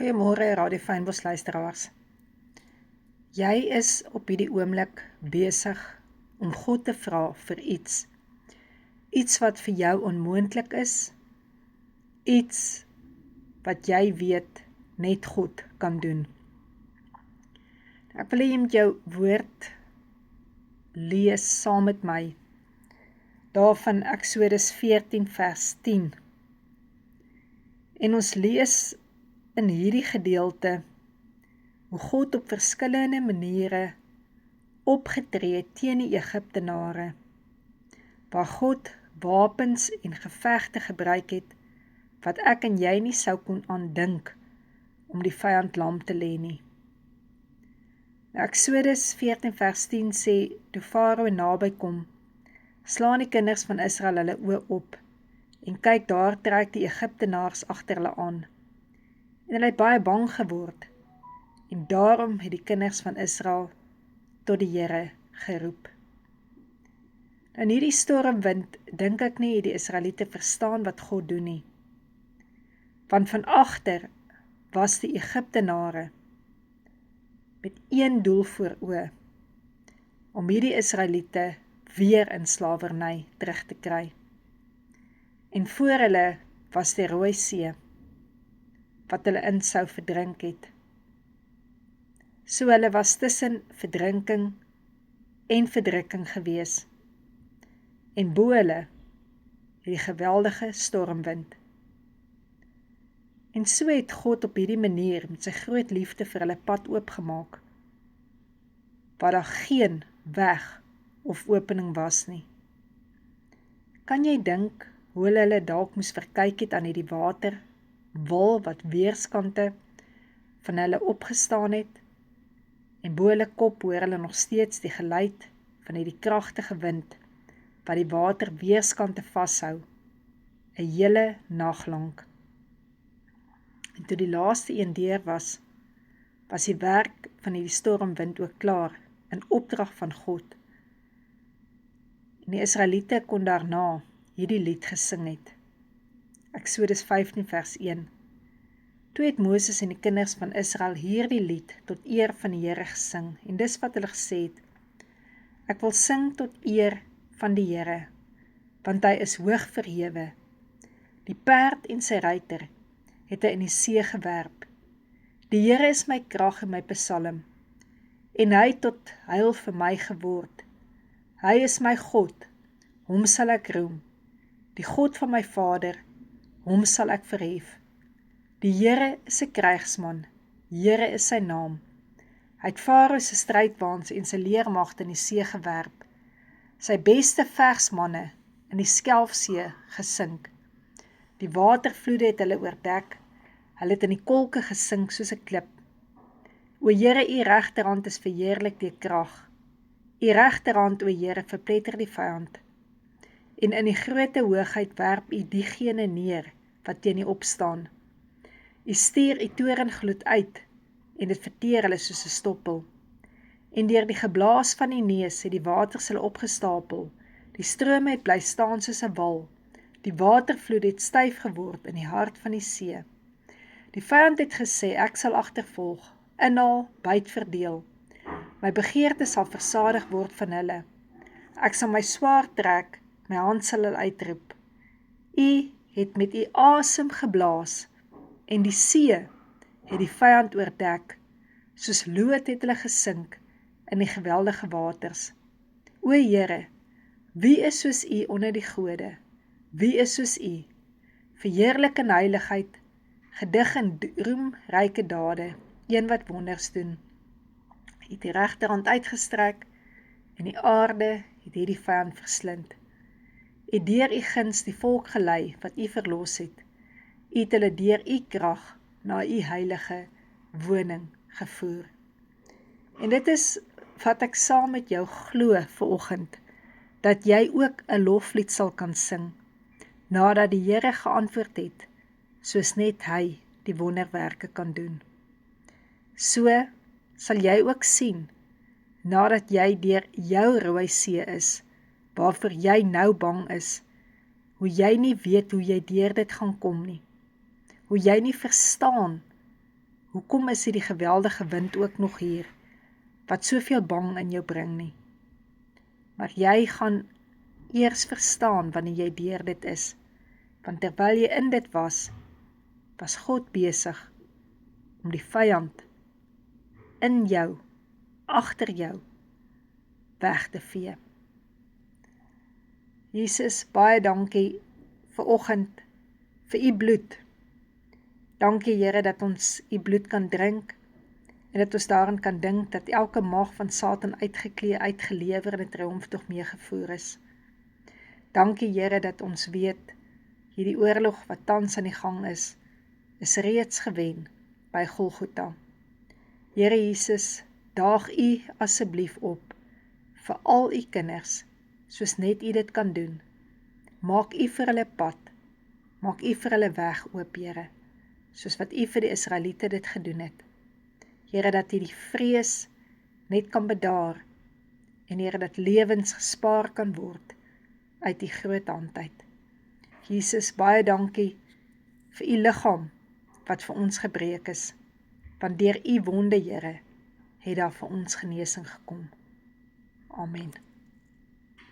Goeiemôre Radio Fynbos luisteraars. Jy is op hierdie oomblik besig om God te vra vir iets. Iets wat vir jou onmoontlik is. Iets wat jy weet net God kan doen. Ek wil hê jy moet jou woord lees saam met my. Daarvan Eksodus 14 vers 10. En ons lees in hierdie gedeelte hoe God op verskillende maniere opgetree het teen die Egiptenare, waar God wapens en gevegte gebruik het, wat ek en jy nie sou kon aandink om die vyand lam te lê nie. Eksodus 14 vers 10 sê, toe Farao naby kom, slaan die kinders van Israel hulle oë op, en kyk, daar trek die Egiptenaars agter hulle aan. En hulle het baie bang geword, en daarom het die kinders van Israel tot die Here geroep. In hierdie stormwind dink ek nie die Israeliete verstaan wat God doen nie. Want van agter was die Egiptenare met een doel voor oë, om hierdie Israeliete weer in slawerny terug te kry. En voor hulle was die Rooi See, wat hulle in sou verdrink het. So hulle was tussen verdrinking en verdrukking gewees. En bo hulle die geweldige stormwind. En so het God op hierdie manier met sy groot liefde vir hulle pad oopgemaak, waar daar geen weg of opening was nie. Kan jy dink hoe hulle dalk moes verkyk het aan hierdie water, wal wat weerskante van hulle opgestaan het, en bo hulle kop hoor hulle nog steeds die geluid van hierdie kragtige wind, wat die water weerskante vashou, 'n hele nag lank. En toe die laaste een deur was die werk van hierdie stormwind ook klaar, in opdrag van God. En die Israeliete kon daarna hierdie lied gesing het. Eksodus 15 vers 1. Toe het Moses en die kinders van Israel hierdie lied tot eer van die Here gesing, en dis wat hulle gesê het, ek wil sing tot eer van die Here, want hy is hoog verhewe. Die perd en sy ruiter het hy in die see gewerp. Die Here is my krag en my psalm, en hy tot heil vir my geword. Hy is my God, hom sal ek roem. Die God van my vader, hom sal ek verhef. Die Here is 'n krygsman, Here is sy naam. Hy het Farao se strydwaans en sy leermagte in die see gewerp, sy beste vegsmanne in die Skelfsee gesink. Die watervloede het hulle oordek, hulle het in die kolke gesink soos 'n klip. O Here, u regterhand is verheerlik deur krag. U regterhand, o Here, verpletter die vyand. En in die groote hoogheid werp u diegene neer wat teen u opstaan. U stuur u torengloed uit, en dit verteer hulle soos 'n stoppel. En deur die geblaas van die neus het die waters hulle opgestapel. Die strome het bly staan soos 'n wal. Die watervloed het styf geword in die hart van die see. Die vyand het gesê, ek sal agtervolg, inhaal, byt verdeel. My begeerte sal versadig word van hulle. Ek sal my swaard trek, my hand sal hulle uitroep. U het met u asem geblaas, en die see het die vyand oordek, soos lood het hulle gesink in die geweldige waters. O Here, wie is soos u onder die gode? Wie is soos u? Verheerlik in heiligheid, gedig in roemryke dade, een wat wonders doen. U het die regterhand uitgestrek, en die aarde het hierdie vyand verslind. U het deur u guns die volk gelei, wat u verlos het. U het hulle deur u krag na u heilige woning gevoer. En dit is wat ek saam met jou glo vanoggend, dat jy ook 'n loflied sal kan sing, nadat die Here geantwoord het, soos net hy die wonderwerke kan doen. So sal jy ook sien, nadat jy deur jou Rooi See is, waarvoor jy nou bang is, hoe jy nie weet hoe jy deur dit gaan kom nie, hoe jy nie verstaan Hoekom is die geweldige wind ook nog hier, wat soveel bang in jou bring nie? Maar jy gaan eers verstaan wanneer jy deur dit is, want terwyl jy in dit was God besig om die vyand in jou, agter jou, weg te vee. Jesus, baie dankie vir oggend, vir u bloed. Dankie Here dat ons u bloed kan drink, en dat ons daarin kan dink dat elke mag van Satan uitgeklee, uitgelewer en 'n triomftog meegevoer is. Dankie Here dat ons weet, hierdie oorlog wat tans aan die gang is reeds gewen by Golgotha. Here Jesus, daag u asseblief op vir al u kinders, soos net u dit kan doen. Maak u vir hulle pad, maak u vir hulle weg oop, Here, soos wat u vir die Israeliete dit gedoen het. Here, dat u die vrees net kan bedaar, en Here, dat lewens gespaar kan word uit die groot hand uit. Jesus, baie dankie vir u liggaam wat vir ons gebreek is, want deur u wonde, Here, het daar vir ons genesing gekom. Amen.